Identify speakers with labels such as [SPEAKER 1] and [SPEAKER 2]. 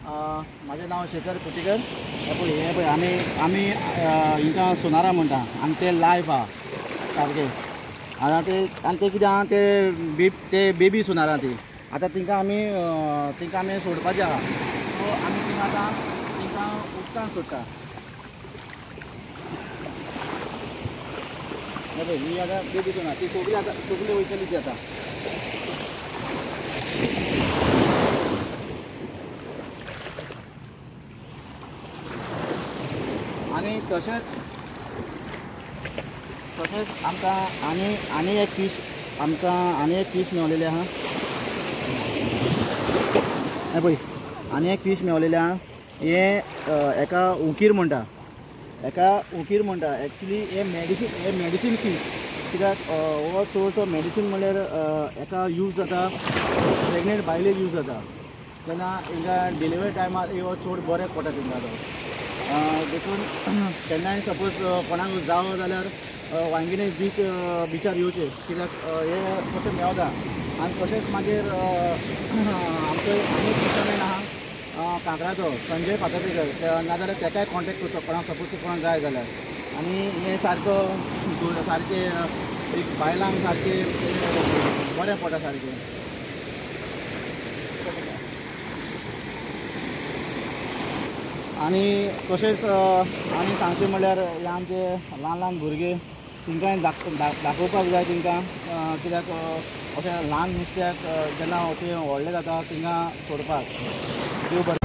[SPEAKER 1] माझे नाव शेखर कुटीकर. हे पळय आमी हिंकां सोनारा म्हणटा आनी ते लायफ आहा सारके. आतां ते कितें आहा ते बेबी सोनारा ती. आतां तिंकां आमी सोडपाचें आहा. सो आमी तिंकां उदकान सोडटा. पळय ही आतां बेबी सोनार ती सगळी वयतली ती आतां. आणि तशेंच आमकां आनी एक फीश मेवलेले आहा. पळय आनी एक फीश मेवलेले आहा. हे एका उकीर म्हणटा. एक्चुली हे मेडिसीन फीश. कित्याक हो चडसो मेडिसीन म्हणल्यार एका यूज जाता, प्रेग्नेंट बायलेक यूज जाता. तेन्ना हिंकां डिलिव्हरी टायमार हो चड बरें पडटा तिंकां तो. देखून केन्नाय सपोज कोणाक जावं जाल्यार वांगिणी बिचार येवचें. कित्याक हे तशें मेवता. आनी तशेंच मागीर आमचो आनी एक फिशरमॅन आहा कांकराचो संजय फातर्डेकर. नाजाल्यार तेकाय कॉन्टेक्ट करचो सपोज कोणाक जाय जाल्यार. आनी हे सारके एक बायलांक सारके बरें पडटा सारकें. आनी तशेंच आनी सांगचें म्हणल्यार हे आमचे ल्हान भुरगे तिंकांय दाखोवपाक जाय तिंकां. कित्याक अशें ल्हान नुस्त्याक जेन्ना ते व्हडले जाता तिंकां सोडपाक. देव बरें.